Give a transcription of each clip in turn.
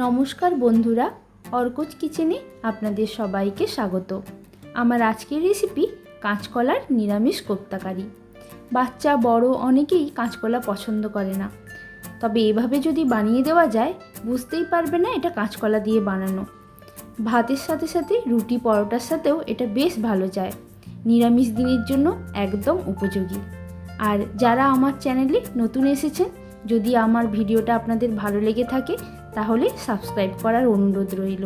নমস্কার বন্ধুরা, অর্কজ কিচেনে আপনাদের সবাইকে স্বাগত। আমার আজকের রেসিপি কাঁচকলার নিরামিষ কোপ্তাকারি। বাচ্চা বড় অনেকেই কাঁচকলা পছন্দ করে না, তবে এভাবে যদি বানিয়ে দেওয়া যায় বুঝতেই পারবে না এটা কাঁচকলা দিয়ে বানানো। ভাতের সাথে সাথে রুটি পরোটার সাথেও এটা বেশ ভালো যায়। নিরামিষ দিনের জন্য একদম উপযোগী। আর যারা আমার চ্যানেলে নতুন এসেছেন, যদি আমার ভিডিওটা আপনাদের ভালো লেগে থাকে তাহলে সাবস্ক্রাইব করার অনুরোধ রইল।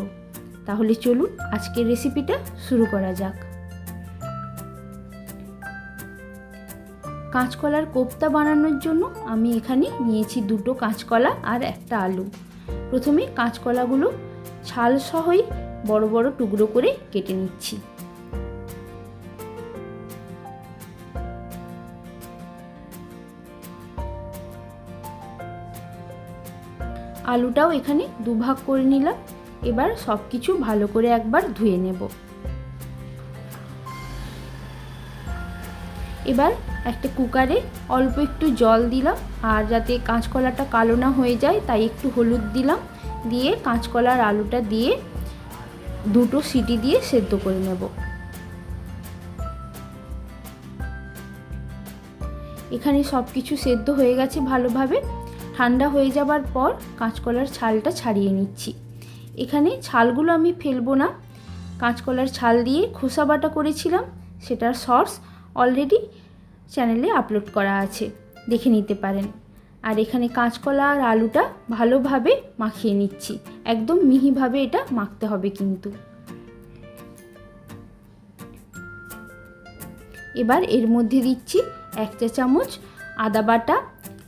তাহলে চলুন আজকের রেসিপিটা শুরু করা যাক। কাঁচকলার কোপ্তা বানানোর জন্য আমি এখানে নিয়েছি 2টো কাঁচকলা আর একটা আলু। প্রথমে কাঁচকলাগুলো ছাল সহই বড় বড় টুকরো করে কেটে নিচ্ছি। আলুটাও এখানে দুভাগ করে নিলাম। এবার সব কিছু ভালো করে একবার ধুয়ে নেব। এবার একটা কুকারে অল্প একটু জল দিলাম, আর যাতে কাঁচকলাটা কালো না হয়ে যায় তাই একটু হলুদ দিলাম। দিয়ে কাঁচকলার আলুটা দিয়ে 2টো সিটি দিয়ে সেদ্ধ করে নেব। এখানে সব কিছু সেদ্ধ হয়ে গেছে ভালোভাবে। ঠান্ডা হয়ে যাবার পর কাঁচকলার ছালটা ছাড়িয়ে নিচ্ছি। এখানে ছালগুলো আমি ফেলবো না। কাঁচকলার ছাল দিয়ে খোসা বাটা করেছিলাম, সেটার শর্টস অলরেডি চ্যানেলে আপলোড করা আছে, দেখে নিতে পারেন। আর এখানে কাঁচকলা আর আলুটা ভালোভাবে মাখিয়ে নিচ্ছি। একদম মিহিভাবে এটা মাখতে হবে কিন্তু। এবার এর মধ্যে দিচ্ছি 1 চা চামচ আদা বাটা,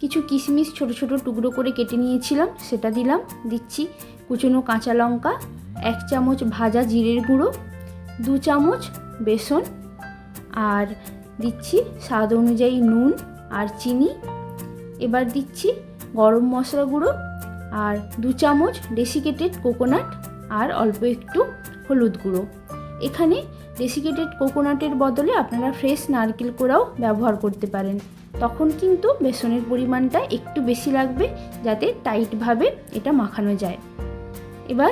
কিছু কিশমিশ ছোট ছোট টুকরো করে কেটে নিয়েছিলাম সেটা দিলাম। দিচ্ছি কুচনো কাঁচা লঙ্কা, 1 চামচ ভাজা জিরের গুঁড়ো, 2 চামচ বেসন, আর দিচ্ছি স্বাদ অনুযায়ী নুন আর চিনি। এবার দিচ্ছি গরম মশলা গুঁড়ো আর 2 চামচ ডেসিকেটেড কোকোনাট আর অল্প একটু হলুদ গুঁড়ো। এখানে ডেসিকেটেড কোকোনাটের বদলে আপনারা ফ্রেশ নারকেল কোড়াও ব্যবহার করতে পারেন। তখন কিন্তু বেসনের পরিমাণটা একটু বেশি লাগবে, যাতে টাইটভাবে এটা মাখানো যায়। এবার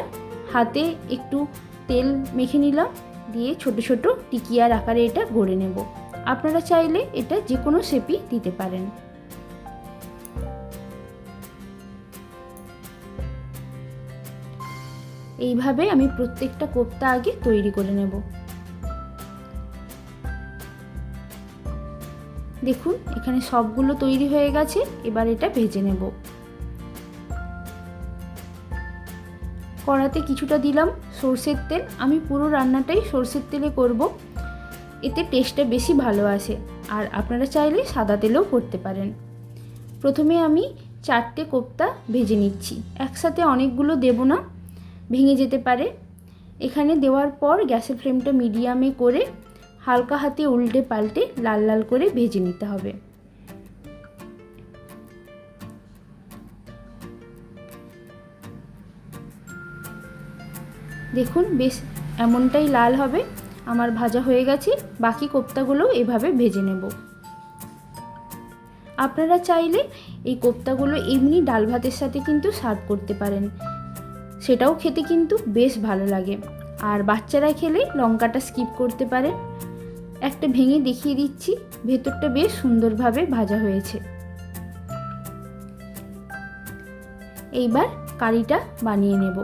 হাতে একটু তেল মেখে নিলাম, দিয়ে ছোট ছোট টিকিয়ার আকারে এটা গড়ে নেব। আপনারা চাইলে এটা যে কোনো শেপই দিতে পারেন। এইভাবে আমি প্রত্যেকটা কোপ্তা আগে তৈরি করে নেব। দেখুন এখানে সবগুলো তৈরি হয়ে গেছে। এবার এটা ভেজে নেব। কড়াতে কিছুটা দিলাম সরষের তেল। আমি পুরো রান্নাটাই সরষের তেলে করব, এতে টেস্টটা বেশি ভালো আসে। আর আপনারা চাইলে সাদা তেলেও করতে পারেন। প্রথমে আমি 4টে কোপ্তা ভেজে নিচ্ছি। একসাথে অনেকগুলো দেব না, ভেঙে যেতে পারে। এখানে দেওয়ার পর গ্যাসের ফ্লেমটা মিডিয়ামে করে হালকা হাতে উল্টে পাল্টে লাল লাল করে ভেজে নিতে হবে। দেখুন বেশ এমনটাই লাল হবে। আমার ভাজা হয়ে গেছে। বাকি কোপ্তাগুলো এভাবে ভেজে নেব। আপনারা চাইলে এই কোপ্তাগুলো এমনি ডাল ভাতের সাথে কিন্তু সার্ভ করতে পারেন, সেটাও খেতে কিন্তু বেশ ভালো লাগে। আর বাচ্চারা খেলে লঙ্কাটা স্কিপ করতে পারে। একটা ভেঙে দেখিয়ে দিচ্ছি, ভেতরটা বেশ সুন্দরভাবে ভাজা হয়েছে। এইবার কারিটা বানিয়ে নেব।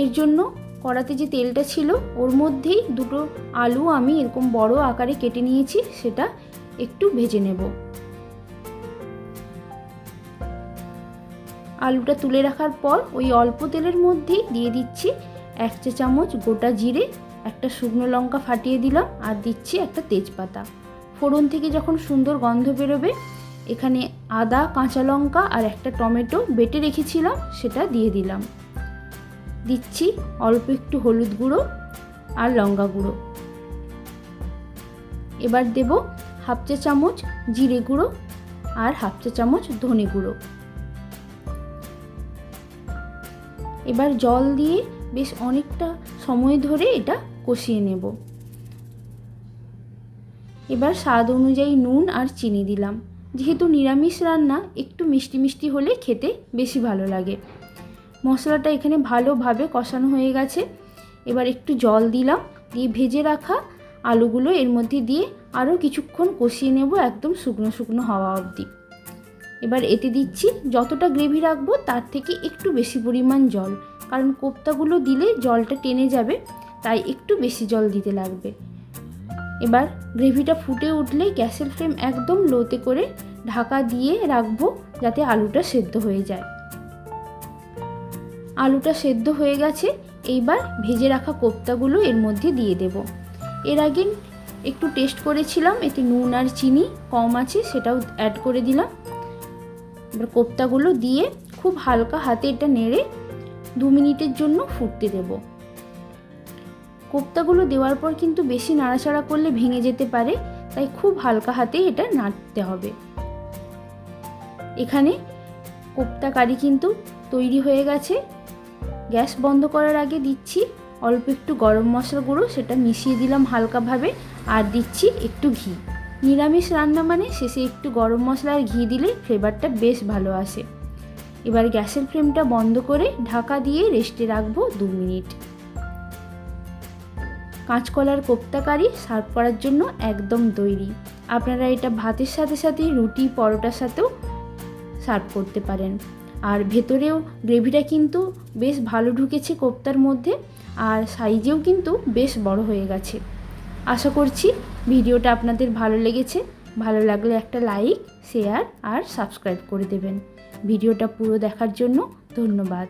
এর জন্য কড়াতে যে তেলটা ছিল ওর মধ্যেই 2টো আলু আমি এরকম বড় আকারে কেটে নিয়েছি, সেটা একটু ভেজে নেব। আলুটা তুলে রাখার পর ওই অল্প তেলের মধ্যেই দিয়ে দিচ্ছি 1 চা চামচ গোটা জিরে, একটা শুকনো লঙ্কা ফাটিয়ে দিলাম, আর দিচ্ছি একটা তেজপাতা। ফোড়ন থেকে যখন সুন্দর গন্ধ বেরোবে এখানে আদা, কাঁচা লঙ্কা আর একটা টমেটো বেটে রেখেছিলাম সেটা দিয়ে দিলাম। দিচ্ছি অল্প একটু হলুদ গুঁড়ো আর লঙ্কা গুঁড়ো। এবার দেব 1/2 চা চামচ জিরে গুঁড়ো আর 1/2 চা চামচ ধনে গুঁড়ো। এবার জল দিয়ে বেশ অনেকটা সময় ধরে এটা কষিয়ে নেব। এবার স্বাদ অনুযায়ী নুন আর চিনি দিলাম। যেহেতু নিরামিষ রান্না, একটু মিষ্টি মিষ্টি হলে খেতে বেশি ভালো লাগে। মশলাটা এখানে ভালোভাবে কষানো হয়ে গেছে। এবার একটু জল দিলাম, দিয়ে ভেজে রাখা আলুগুলো এর মধ্যে দিয়ে আরও কিছুক্ষণ কষিয়ে নেব, একদম শুকনো শুকনো হওয়া অবধি। এবার এতে দিচ্ছি যতটা গ্রেভি রাখবো তার থেকে একটু বেশি পরিমাণ জল, কারণ কোপ্তাগুলো দিলে জলটা টেনে যাবে, তাই একটু বেশি জল দিতে লাগবে। এবার গ্রেভিটা ফুটে উঠলে গ্যাসের ফ্লেম একদম লোতে করে ঢাকা দিয়ে রাখবো, যাতে আলুটা সেদ্ধ হয়ে যায়। আলুটা সেদ্ধ হয়ে গেছে, এইবার ভেজে রাখা কোপ্তাগুলো এর মধ্যে দিয়ে দেব। এর আগে একটু টেস্ট করেছিলাম, এতে নুন আর চিনি কম আছে, সেটাও অ্যাড করে দিলাম। এবার কোপ্তাগুলো দিয়ে খুব হালকা হাতে এটা নেড়ে 2 মিনিটের জন্য ফুটতে দেব। কোপ্তাগুলো দেওয়ার পর কিন্তু বেশি নাড়াচাড়া করলে ভেঙে যেতে পারে, তাই খুব হালকা হাতে এটা নাড়তে হবে। এখানে কোপ্তা কারি কিন্তু তৈরি হয়ে গেছে। গ্যাস বন্ধ করার আগে দিচ্ছি অল্প একটু গরম মশলা গুঁড়ো, সেটা মিশিয়ে দিলাম হালকাভাবে, আর দিচ্ছি একটু ঘি। নিরামিষ রান্না মানে শেষে একটু গরম মশলা আর ঘি দিলে ফ্লেভারটা বেশ ভালো আসে। এবার গ্যাসের ফ্লেমটা বন্ধ করে ঢাকা দিয়ে রেস্টে রাখবো 2 মিনিট। কাঁচকলার কোপ্তা কারি সার্ভ করার জন্য একদম তৈরি। আপনারা এটা ভাতের সাথে সাথে রুটি পরোটার সাথেও সার্ভ করতে পারেন। আর ভেতরেও গ্রেভিটা কিন্তু বেশ ভালো ঢুকেছে কোপ্তার মধ্যে, আর সাইজেও কিন্তু বেশ বড় হয়ে গেছে। আশা করছি ভিডিওটা আপনাদের ভালো লেগেছে। ভালো লাগলে একটা লাইক, শেয়ার আর সাবস্ক্রাইব করে দেবেন। ভিডিওটা পুরো দেখার জন্য ধন্যবাদ।